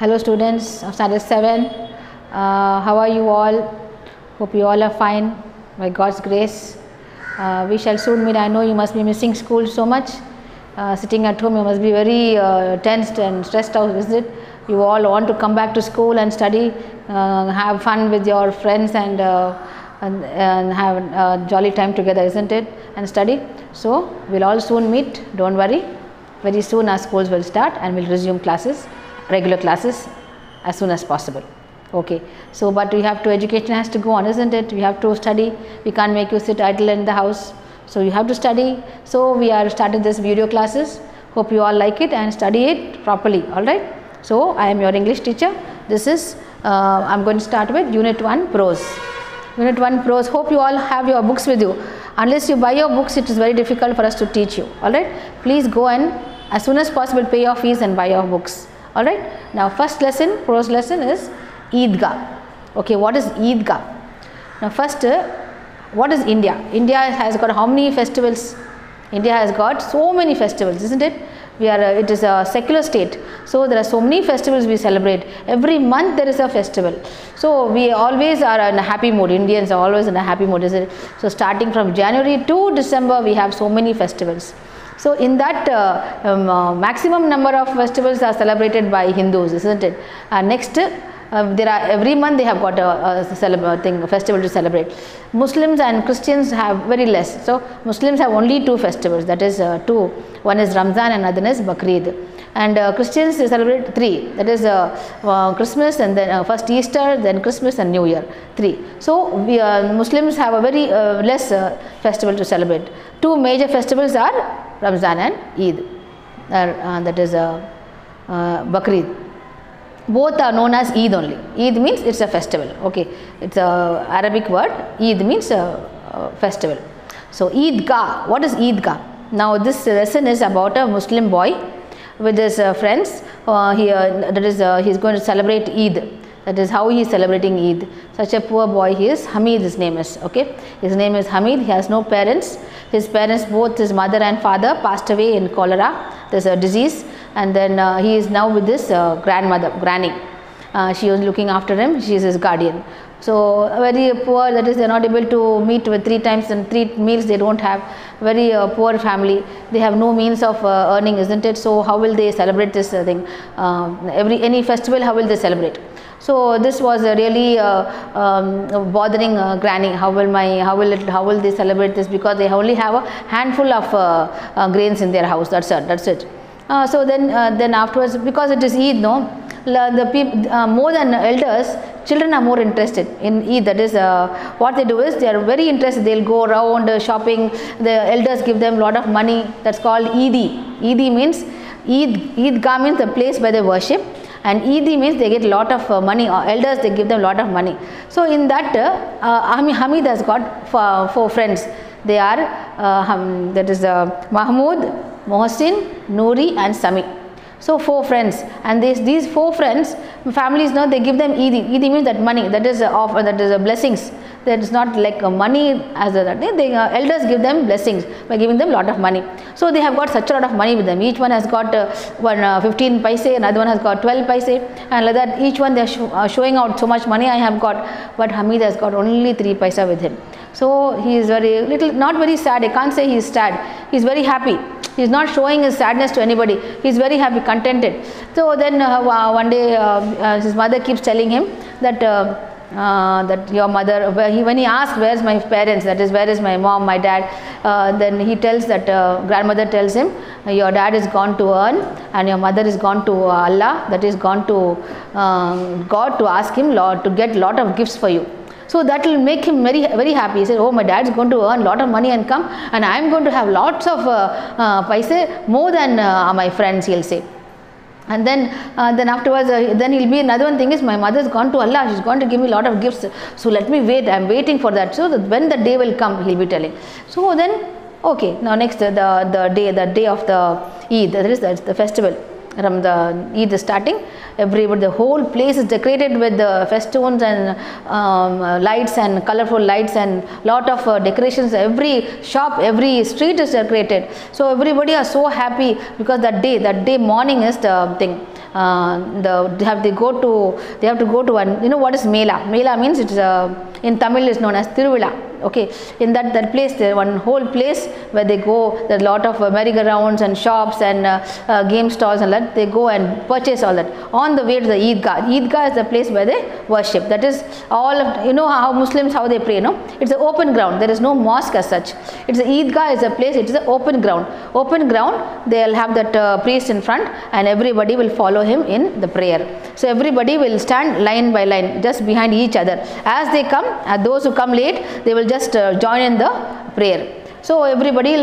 Hello students of Standard 7. How are you all? Hope you all are fine by God's grace. We shall soon meet. I know you must be missing school so much. Sitting at home you must be very tensed and stressed out, isn't it? You all want to come back to school and study, have fun with your friends and have a jolly time together, isn't it? And study. So we'll all soon meet, don't worry. Very soon our schools will start and we'll resume classes, regular classes as soon as possible. Okay, so but we have to, education has to go on, isn't it? We have to study. We can't make you sit idle in the house, so you have to study. So we are started this video classes. Hope you all like it and study it properly. All right, so I am your English teacher. This is I'm going to start with unit 1 prose. Unit 1 prose. Hope you all have your books with you. Unless you buy your books, it is very difficult for us to teach you. All right, please go and as soon as possible pay your fees and buy your books. All right, now first lesson, prose lesson is Eidgah. Okay, what is Eidgah? Now first, what is India? India has got how many festivals? India has got so many festivals, isn't it? We are it is a secular state, so there are so many festivals we celebrate. Every month there is a festival, so we always are in a happy mood. Indians are always in a happy mood, isn't it? So starting from January to December we have so many festivals. So in that maximum number of festivals are celebrated by Hindus, isn't it? Next, there are every month they have got a festival to celebrate. Muslims and Christians have very less. So Muslims have only 2 festivals, that is 2. One is Ramzan and another is Bakrid. And Christians they celebrate 3, that is Christmas and then first Easter, then Christmas and New Year, 3. So we Muslims have a very less festival to celebrate. 2 major festivals are Ramzan and Eid, that is Bakrid. Both are known as Eid only. Eid means it's a festival. Okay, it's a Arabic word. Eid means a festival. So Eidgah. What is Eidgah? Now this lesson is about a Muslim boy with his friends. He's going to celebrate Eid. That is how he is celebrating Eid. Such a poor boy he is. Hamid his name is. Okay, his name is Hamid. He has no parents. His parents, both his mother and father, passed away in cholera. There's a disease, and then he is now with his granny. She was looking after him. She is his guardian. So very poor, that is they are not able to meet with 3 times and 3 meals they don't have. Very poor family. They have no means of earning, isn't it? So how will they celebrate this thing? Any festival, how will they celebrate? So this was really bothering granny. How will they celebrate this? Because they only have a handful of grains in their house. That's it. So then afterwards, because it is Eid, no, the people more than elders, children are more interested in Eid. That is what they do is they are very interested. They'll go around shopping. The elders give them a lot of money. That's called Eidi. Eidi means Eidgah means the place where they worship. And Eid means they get a lot of money, or elders they give them a lot of money. So in that Hamid has got 4 friends. They are that is Mahmoud, Mohsin, Noori and Sami. So 4 friends, and these 4 friends, families know they give them Eid. Eid means that money, that is blessings. That is not like money as the elders give them blessings by giving them a lot of money. So they have got such a lot of money with them. Each one has got 15 paise, another one has got 12 paise, and like that each one they are showing out so much money I have got. But Hamid has got only 3 paise with him. So he is very not very sad. I can't say he is sad. He is very happy. He is not showing his sadness to anybody. He is very happy, contented. So then one day his mother keeps telling him that that your mother, when he asks where's my parents, that is where is my mom, my dad, then he tells that grandmother tells him your dad is gone to earn and your mother is gone to Allah, that is gone to God to ask him to get lot of gifts for you. So that will make him very happy. He said, oh, my dad is going to earn lot of money and come, and I am going to have lots of paise more than my friends, he'll say. And then afterwards, then he'll be another one thing is my mother has gone to Allah. She's going to give me a lot of gifts. So let me wait. I'm waiting for that. So that when the day will come, he'll be telling. So then, okay. Now next, the day of the Eid. That's the festival. The Eid is starting. The whole place is decorated with festoons and lights and colorful lights and lot of decorations. Every shop, every street is decorated. So everybody are so happy because that day morning is the thing. they have to go to one, you know what is Mela? Mela means it's in Tamil is known as Tiruvila. Okay, in that place, there one whole place where they go, there are a lot of merry-go-rounds and shops and game stalls and that. They go and purchase all that on the way to the Eidgah. Eidgah is the place where they worship. That is all of, you know how Muslims, how they pray, no? It's an open ground. There is no mosque as such. It's the Eidgah is a place, it is an open ground. Open ground, they'll have that priest in front and everybody will follow him in the prayer. So everybody will stand line by line just behind each other. As they come, those who come late, they will just join in the prayer. So everybody,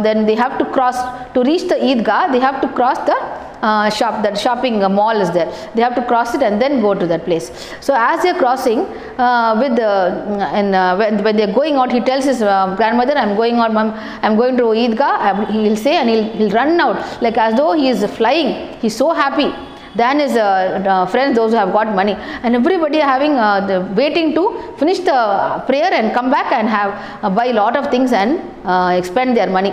then they have to cross, to reach the Eidgah, they have to cross the shop, that shopping mall is there. They have to cross it and then go to that place. So as they are crossing, when they are going out, he tells his grandmother, I am going out, mom, I am going to Eidgah. He will say, and he'll run out like as though he is flying. He is so happy. Then his friends, those who have got money, and everybody having waiting to finish the prayer and come back and have buy a lot of things and expend their money.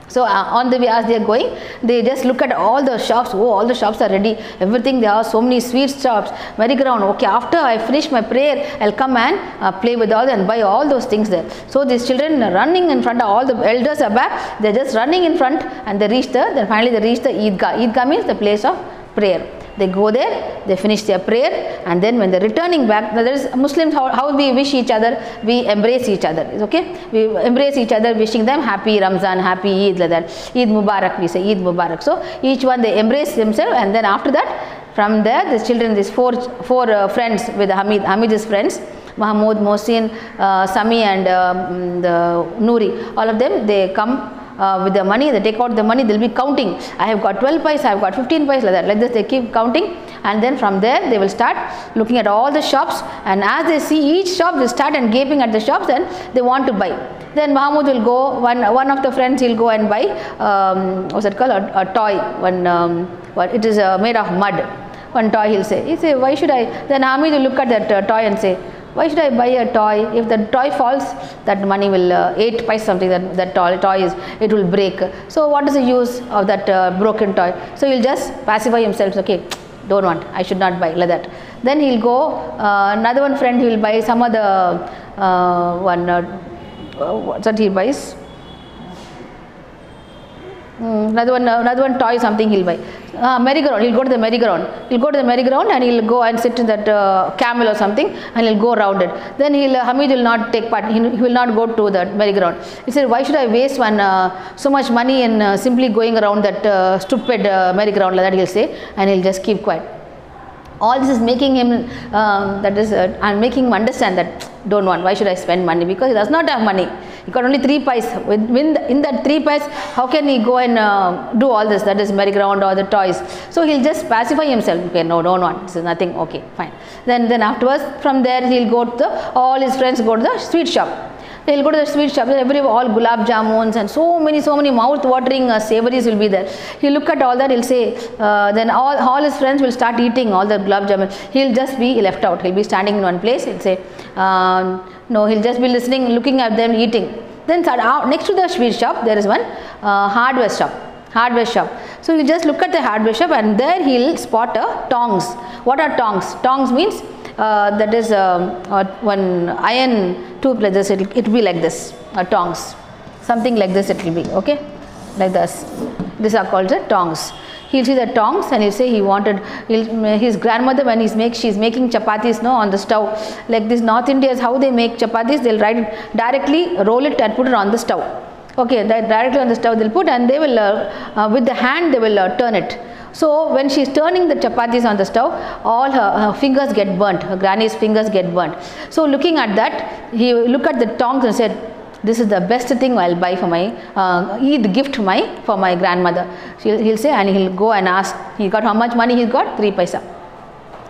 So on the way, as they are going, they just look at all the shops. Oh, all the shops are ready. Everything, there are so many sweet shops, merry-go-round. Okay, after I finish my prayer, I'll come and play with all and buy all those things there. So these children are running in front. All the elders are back. They're just running in front, and they reach then finally they reach the Eidgah. Eidgah means the place of prayer. They go there, they finish their prayer, and then when they're returning back, there is Muslims, how we wish each other, we embrace each other. Okay, we embrace each other, wishing them happy Ramzan, happy Eid, like that. Eid Mubarak, we say Eid Mubarak. So each one they embrace themselves, and then after that, from there, the children, these four friends with Hamid. Hamid's friends, Mahmoud, Mohsin, Sami, and the Noori. All of them, they come. With the money, they take out the money, they'll be counting. I have got 12 pice, I have got 15 pice, like that. Like this, they keep counting, and then from there, they will start looking at all the shops, and as they see each shop, they start and gaping at the shops, and they want to buy. Then Mahmoud will go, one of the friends, he'll go and buy, what's it called, a toy, it is made of mud. One toy he'll say, why should I? Then Hamid will look at that toy and say, why should I buy a toy? If the toy falls, that money will 8 pice something, that toy is, it will break. So what is the use of that broken toy? So he'll just pacify himself. Okay, don't want, I should not buy, like that. Then he'll go, another one friend, he will buy some other what's that he buys? Another one toy, something he'll buy. Merry-go-round, he'll go to the merry-go-round. He'll go to the merry-go-round and he'll go and sit in that camel or something, and he'll go around it. Then Hamid will not take part, he will not go to the merry-go-round. He said, why should I waste so much money in simply going around that stupid merry-go-round, like that he'll say, and he'll just keep quiet. All this is making him, making him understand that don't want, why should I spend money, because he does not have money. He got only 3 pice. In that 3 pice, how can he go and do all this, that is merry-go-round or the toys? So he'll just pacify himself. Okay, no, don't want, this is nothing, okay, fine. Then afterwards, from there he'll go to all his friends go to the sweet shop. He'll go to the sweet shop, all gulab jamuns and so many mouth-watering savories will be there. He'll look at all that, he'll say, then all his friends will start eating all the gulab jamun. He'll just be left out. He'll be standing in one place, he'll say, no, he'll just be listening, looking at them eating. Then next to the sweet shop, there is one hardware shop. So he'll just look at the hardware shop, and there he'll spot tongs. What are tongs? Tongs means that is one iron tube like this, it will be like this, tongs, something like this it will be, okay, like this. These are called the tongs. He'll see the tongs and he'll say he wanted, his grandmother when she's making chapatis on the stove, like this North Indians, how they make chapatis, they'll write it directly, roll it and put it on the stove. Okay, directly on the stove they'll put, and they will, with the hand they will turn it. So when she is turning the chapatis on the stove, all her fingers get burnt, her granny's fingers get burnt. So looking at that, he looked at the tongs and said, this is the best thing I'll buy for my Eid gift for my grandmother. He'll say, and he'll go and ask, he got how much money he got? 3 paisa.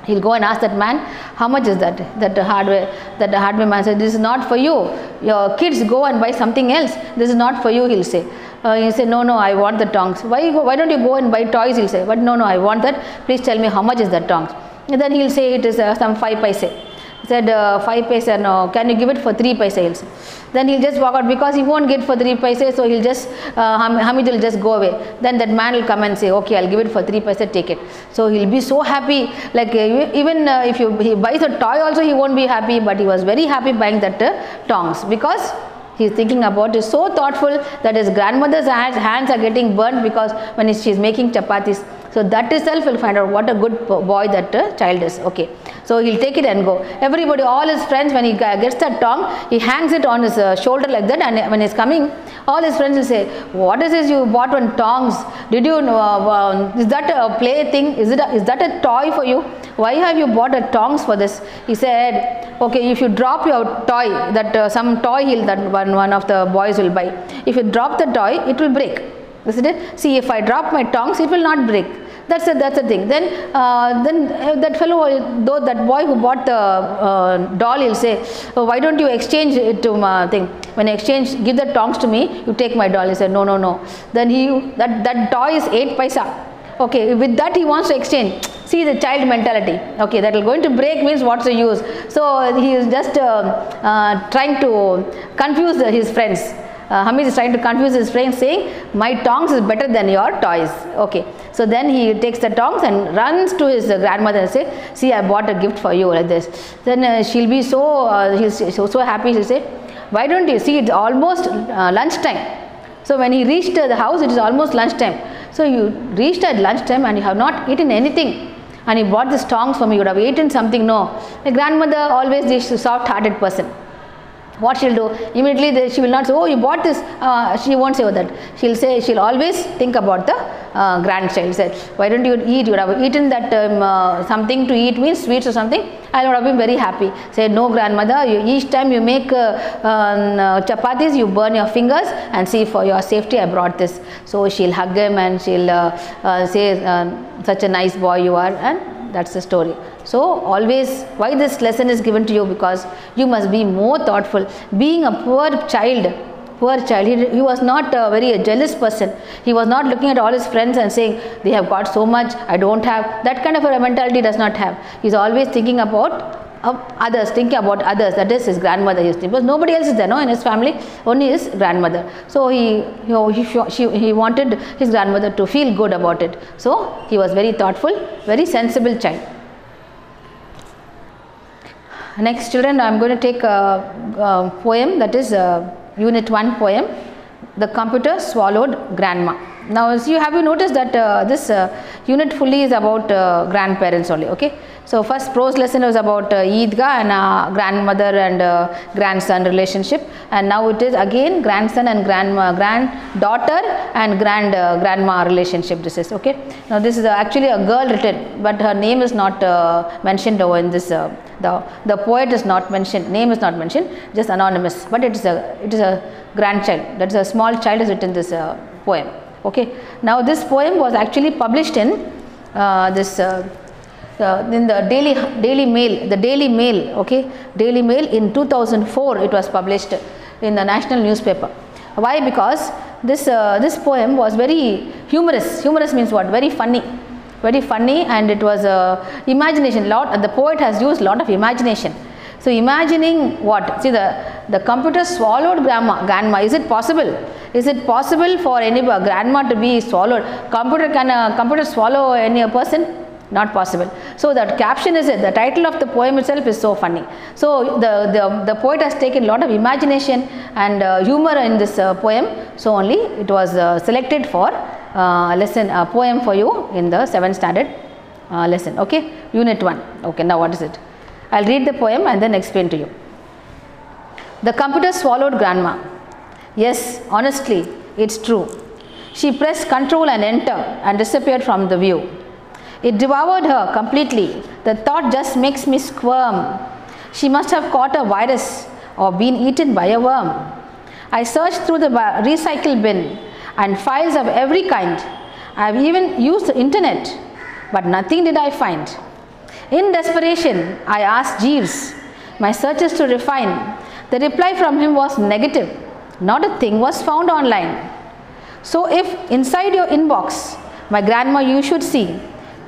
He'll go and ask that man, how much is that? That the hardware man said, this is not for you. Your kids go and buy something else. This is not for you, he'll say. He'll say, no, I want the tongs. Why don't you go and buy toys? He'll say, but no, I want that. Please tell me how much is that tongs. And then he'll say it is some 5 paise. He said 5 paisa, no, can you give it for 3 paisa? He'll say. Then he'll just walk out because he won't get for 3 paisa, so he'll just, Hamid will just go away. Then that man will come and say, okay, I'll give it for 3 paisa, take it. So he'll be so happy, like even if he buys a toy also, he won't be happy, but he was very happy buying that tongs, because he is thinking about it, so thoughtful that his grandmother's hands are getting burnt because when she is making chapatis. So that itself will find out what a good boy that child is. Okay, so he'll take it and go. Everybody, all his friends, when he gets that tong, he hangs it on his shoulder like that, and when he's coming, all his friends will say, what is this you bought one tongs? Did you is that a play thing? Is that a toy for you? Why have you bought a tongs for this? He said, okay, if you drop your toy, that some toy that one of the boys will buy, if you drop the toy, it will break, isn't it? See, if I drop my tongs, it will not break. That's a thing. Then that fellow, though that boy who bought the doll, he'll say, oh, why don't you exchange it to my thing? When I exchange, give the tongs to me, you take my doll. He said, no. Then that toy is 8 paisa. Okay, with that he wants to exchange. See the child mentality. Okay, that will going to break means what's the use? So he is just trying to confuse his friends. Hamid is trying to confuse his friends, saying, my tongs is better than your toys. Okay, so then he takes the tongs and runs to his grandmother and say, see, I bought a gift for you, like this. Then she'll be so happy. She'll say, why don't you see, it's almost lunchtime. So when he reached the house, it is almost lunchtime. So you reached at lunchtime and you have not eaten anything, and he bought these tongs for me. You would have eaten something. No, the grandmother always this soft-hearted person. What she'll do, immediately she will not say, oh, you bought this. She won't say that. She'll always think about the grandchild. Say, why don't you eat? You would have eaten that something to eat means sweets or something. I would have been very happy. Say, no, grandmother, each time you make chapatis, you burn your fingers, and see, for your safety I brought this. So she'll hug him and she'll say, such a nice boy you are, and that's the story. So always, why this lesson is given to you? Because you must be more thoughtful. Being a poor child, he was not a very jealous person. He was not looking at all his friends and saying, they have got so much, I don't have. That kind of a mentality does not have. He is always thinking about others, that is his grandmother. Because nobody else is there, no, in his family, only his grandmother. So he wanted his grandmother to feel good about it. So he was very thoughtful, very sensible child. Next, children, I am going to take a poem, that is Unit 1 poem, The Computer Swallowed Grandma. Now, have you noticed that this unit fully is about grandparents only, okay? So, first prose lesson was about Eidgah and grandmother and grandson relationship, and now it is again grandson and granddaughter and grandma relationship. This is okay. Now, this is actually a girl written, but her name is not mentioned over in this. The poet is not mentioned, name is not mentioned, just anonymous. But it is a grandchild. That is a small child is written this poem. Okay. Now, this poem was actually published in in the Daily Mail, okay, Daily Mail in 2004. It was published in the national newspaper. Why? Because this poem was very humorous. Humorous means what? Very funny, and it was imagination. The poet has used a lot of imagination. So imagining what? See, the computer swallowed grandma. Is it possible? Is it possible for any grandma to be swallowed? Can a computer swallow any person? Not possible. So that caption is it. The title of the poem itself is so funny. So the poet has taken a lot of imagination and humor in this poem. So only it was selected for a poem for you in the 7th standard lesson. Okay, Unit 1. Okay, now what is it? I'll read the poem and then explain to you. The computer swallowed grandma. Yes, honestly, it's true. She pressed Control and Enter and disappeared from the view. It devoured her completely. The thought just makes me squirm. She must have caught a virus or been eaten by a worm. I searched through the recycle bin and files of every kind. I have even used the internet, but nothing did I find. In desperation, I asked Jeeves my searches to refine. The reply from him was negative. Not a thing was found online. So if inside your inbox, my grandma you should see,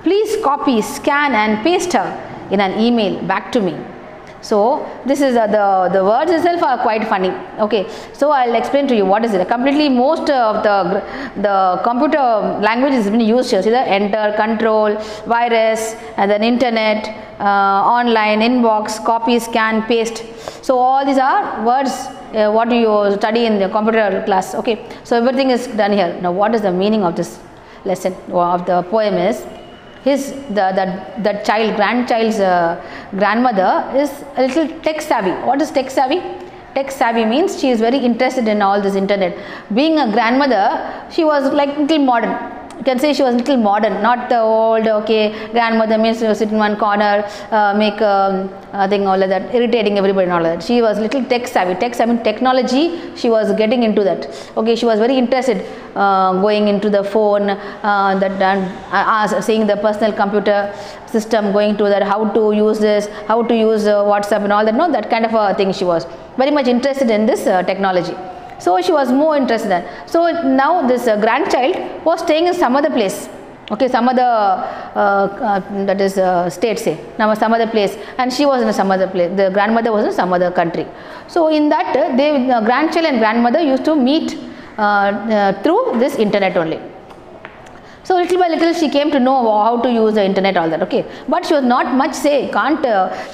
please copy, scan and paste her in an email back to me. So this is the words itself are quite funny. Okay, so I'll explain to you what is it. Completely most of the computer language has been used here. See the enter, control, virus, and then internet, online, inbox, copy, scan, paste. So all these are words what you study in the computer class. Okay, so everything is done here. Now what is the meaning of this lesson of the poem is, that grandchild's grandmother is a little tech savvy. What is tech savvy? Tech savvy means she is very interested in all this internet. Being a grandmother, she was like little modern. You can say she was little modern, not the old, okay, grandmother means you sit in one corner, make thing, all of that, irritating everybody and all of that. She was little tech savvy. Tech savvy, technology, she was getting into that. Okay, she was very interested going into the phone, seeing the personal computer system, going to that, how to use this, how to use WhatsApp and all that. No, that kind of a thing. She was very much interested in this technology. So she was more interested in. So now this grandchild was staying in some other place. Okay, some other that is state, say now some other place, and she was in some other place. The grandmother was in some other country. So in that grandchild and grandmother used to meet through this internet only. So little by little she came to know how to use the internet, all that. Okay, but she was not much she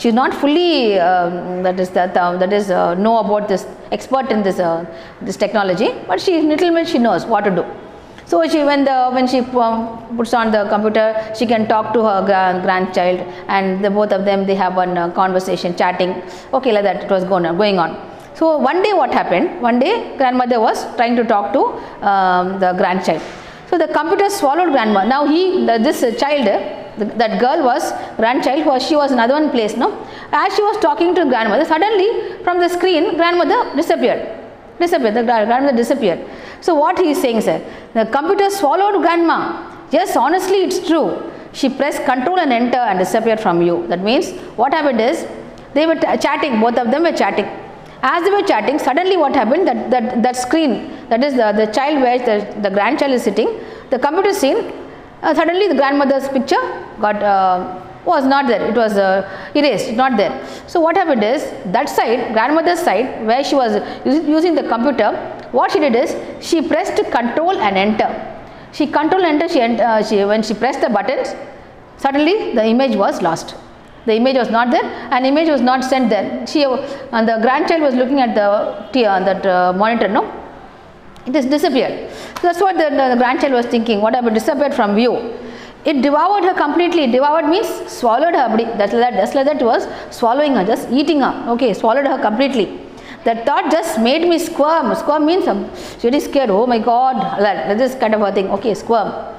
is not fully know about this, expert in this technology, but she little bit she knows what to do. So she when she puts on the computer, she can talk to her grandchild, and both of them, they have one conversation, chatting. Okay, like that it was going on. So one day what happened? One day grandmother was trying to talk to the grandchild. So the computer swallowed grandma. Now this child, that girl was grandchild, she was in another one place. No, as she was talking to grandmother, suddenly from the screen, grandmother disappeared. The grandmother disappeared. So what he is saying, sir, the computer swallowed grandma. Yes, honestly, it's true. She pressed Control and Enter and disappeared from you. That means what happened is they were chatting. Both of them were chatting. As they were chatting, suddenly what happened, that screen, that is the child where the grandchild is sitting, the computer screen, suddenly the grandmother's picture was not there. It was erased, not there. So what happened is, that side, grandmother's side, where she was using the computer, what she did is, she pressed Control and Enter. She Control and Enter, when she pressed the buttons, suddenly the image was lost. The image was not there, and image was not sent there. And the grandchild was looking at that monitor. No, it has disappeared. So that's what the grandchild was thinking. What happened? Disappeared from view. It devoured her completely. Devoured means swallowed her. That's like that was swallowing her, just eating her. Okay, swallowed her completely. That thought just made me squirm. Squirm means I'm really scared. Oh my God, this kind of a thing. Okay, squirm.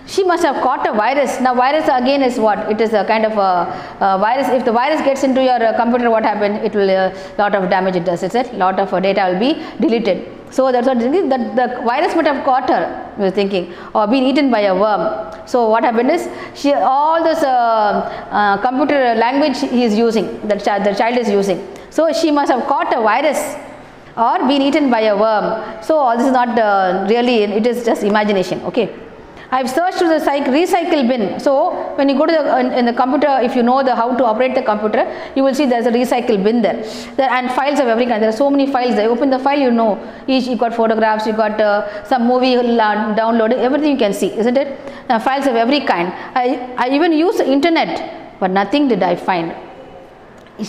She must have caught a virus. Now virus again is what? It is a kind of a virus. If the virus gets into your computer, what happened? It will lot of damage it does. It's a lot of data will be deleted. So that's what that the virus might have caught her, we were thinking, or been eaten by a worm. So what happened is, all this computer language he is using, the child is using. So she must have caught a virus or been eaten by a worm. So all this is not really, it is just imagination. Okay. I have searched to the recycle bin. So when you go to in the computer, if you know how to operate the computer, you will see there is a recycle bin there. And files of every kind. There are so many files. They open the file, you know, you got photographs, you got some movie downloaded, everything you can see, isn't it? Files of every kind. I even used the internet, but nothing did I find.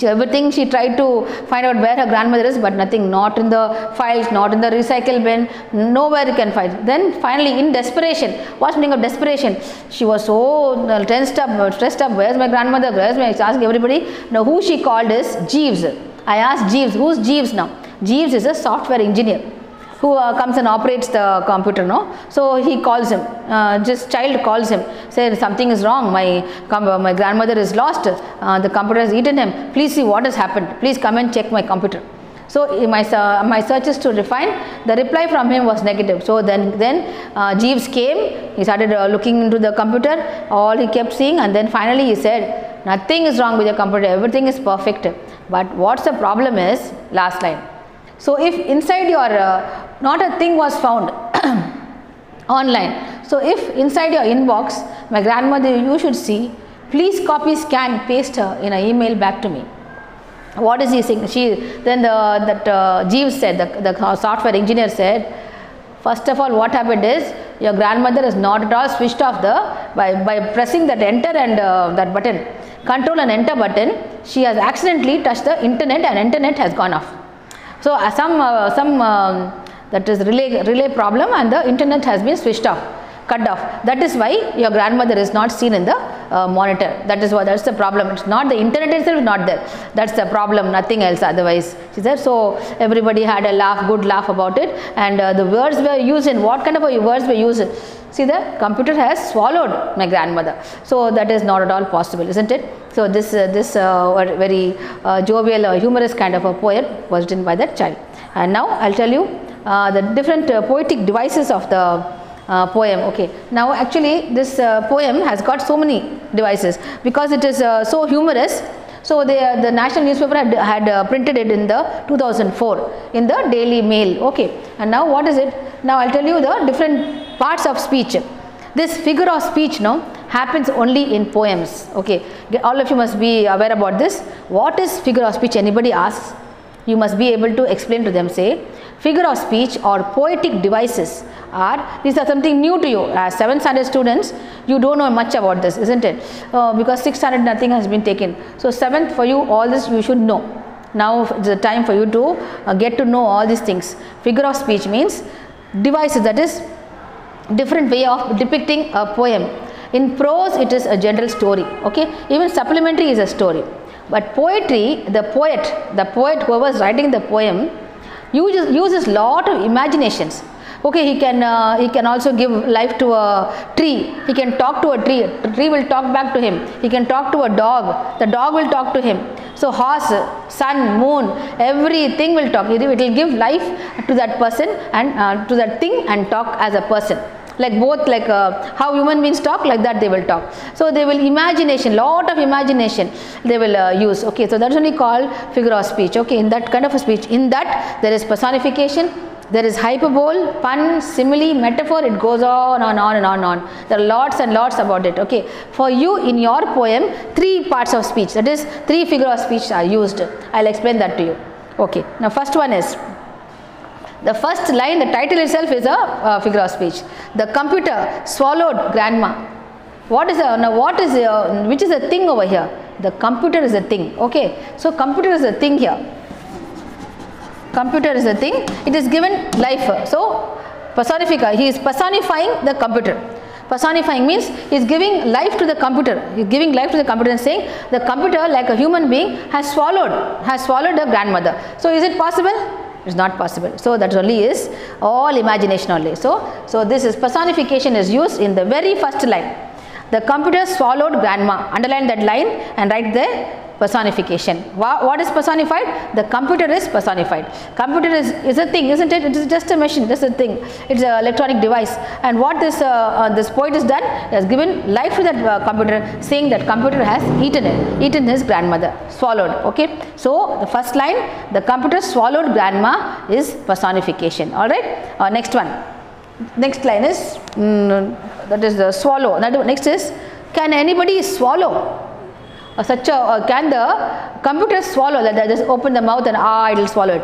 Everything she tried to find out where her grandmother is, but nothing, not in the files, not in the recycle bin, nowhere you can find. Then finally, in desperation, what's the meaning of desperation? She was so stressed up, where's my grandmother, where's my, asking everybody. Now who she called is Jeeves. I asked Jeeves, who's Jeeves now? Jeeves is a software engineer who comes and operates the computer, no? So he calls him, this child calls him, says something is wrong, my grandmother is lost, the computer has eaten him, please see what has happened, please come and check my computer. So my searches to refine, the reply from him was negative. So then Jeeves came, he started looking into the computer, all he kept seeing, and then finally he said, nothing is wrong with your computer, everything is perfect. But what's the problem is, last line. So if inside your, not a thing was found online. So if inside your inbox, my grandmother, you should see, please copy, scan, paste her in an email back to me. What is he saying? Then Jeeves said, the software engineer said, first of all, what happened is your grandmother is not at all switched off by pressing that enter and that button, control and enter button. She has accidentally touched the internet and internet has gone off. So that is relay problem and the internet has been switched off, cut off. That is why your grandmother is not seen in the monitor. That's the problem. It's not the internet itself is not there. That's the problem, nothing else otherwise. She said, so everybody had a laugh, good laugh about it, and the words were used in what kind of words were used? See, the computer has swallowed my grandmother. So that is not at all possible, isn't it? So this very jovial, humorous kind of a poem was written by that child. And now I'll tell you the different poetic devices of the poem. Okay, now actually this poem has got so many devices because it is so humorous. So the national newspaper had printed it in the 2004 in the Daily Mail. Okay, and now what is it? Now I'll tell you the different parts of speech. This figure of speech happens only in poems. Okay, all of you must be aware about this. What is figure of speech? Anybody asks, you must be able to explain to them. Say, figure of speech or poetic devices these are something new to you. As 7th standard students, you don't know much about this, isn't it? Because 6th standard nothing has been taken. So 7th for you, all this you should know. Now it's the time for you to get to know all these things. Figure of speech means devices, that is different way of depicting a poem. In prose, it is a general story. Okay, even supplementary is a story. But poetry, the poet whoever is writing the poem uses lot of imaginations. Okay, he can also give life to a tree. He can talk to a tree. The tree will talk back to him. He can talk to a dog. The dog will talk to him. So horse, sun, moon, everything will talk. It will give life to that person and to that thing and talk as a person. Like both, like how human beings talk, like that they will talk. So they will imagination, lot of imagination they will use. Okay, so that's only called figure of speech. Okay, in that kind of a speech, in that there is personification, there is hyperbole, pun, simile, metaphor. It goes on and on and on and on. There are lots and lots about it. Okay, for you in your poem, 3 parts of speech, that is 3 figure of speech are used. I'll explain that to you. Okay, now first one is, the first line, the title itself is a figure of speech. The computer swallowed grandma. Which is the thing over here? The computer is a thing. Okay, so computer is a thing here. Computer is a thing. It is given life. So personification. He is personifying the computer. Personifying means he is giving life to the computer. He is giving life to the computer and saying the computer, like a human being, has swallowed a grandmother. So is it possible? It's not possible. So that only is all imagination only. So this is personification is used in the very first line. The computer swallowed grandma. Underline that line and write the personification. What is personified? The computer is personified. Computer is a thing, isn't it? It is just a machine, just a thing. It's an electronic device. And what this poet has done, he has given life to that computer, saying that computer has eaten his grandmother, swallowed. Okay. So the first line, the computer swallowed grandma, is personification. All right. Next one. Next line is that is the swallow. Next is, can anybody swallow? Can the computer swallow? That just open the mouth and it will swallow it.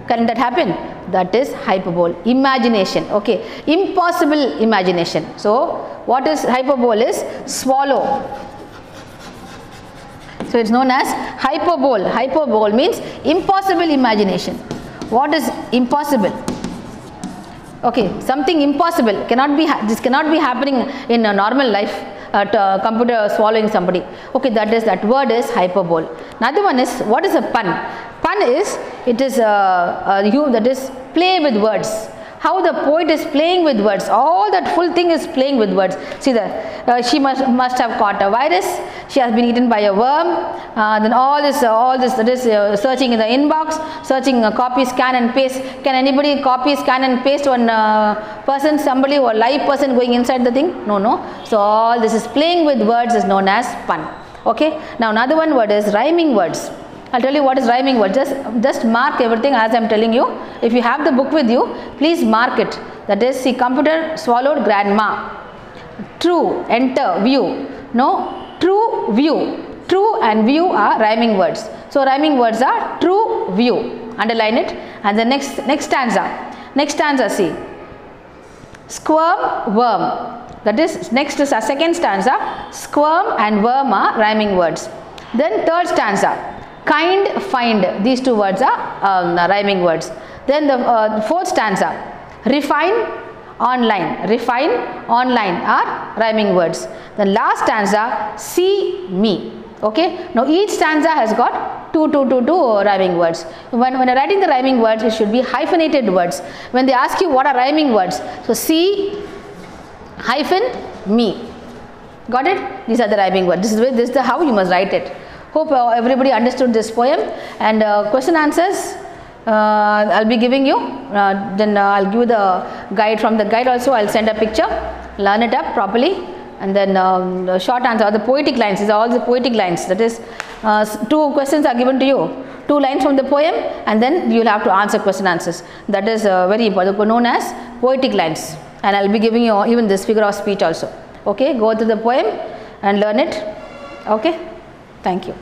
Can that happen? That is hyperbole. Imagination. Okay, impossible imagination. So what is hyperbole? Is swallow. So it's known as hyperbole. Hyperbole means impossible imagination. What is impossible? Okay, something impossible cannot be. This cannot be happening in a normal life. Computer swallowing somebody. Okay, that word is hyperbole. Another one is, what is a pun? Pun is, it is that is play with words. How the poet is playing with words. All that full thing is playing with words. See that she must have caught a virus. She has been eaten by a worm. Then all this that is searching in the inbox, searching copy, scan and paste. Can anybody copy, scan and paste one person, somebody or live person going inside the thing? No. So all this is playing with words is known as pun. Okay. Now another one word is rhyming words. I'll tell you what is rhyming word. Just mark everything as I'm telling you. If you have the book with you, please mark it. That is, see, computer swallowed grandma. True, enter, view. No, true, view. True and view are rhyming words. So rhyming words are true, view. Underline it. And the next stanza. Next stanza, see. Squirm, worm. That is, next is our second stanza. Squirm and worm are rhyming words. Then third stanza. Kind, find. These two words are rhyming words. Then the fourth stanza. Refine, online. Refine, online are rhyming words. The last stanza, see me. Okay. Now each stanza has got two rhyming words. When you're writing the rhyming words, it should be hyphenated words. When they ask you what are rhyming words, so see hyphen me. Got it? These are the rhyming words. This is how you must write it. Hope everybody understood this poem. And question answers I'll be giving you. Then I'll give you the guide. From the guide also I'll send a picture. Learn it up properly. And then the short answer, the poetic lines, these are all the poetic lines. That is, 2 questions are given to you, 2 lines from the poem, and then you will have to answer question answers. That is very important, known as poetic lines. And I will be giving you even this figure of speech also. Okay, go through the poem and learn it. Okay, thank you.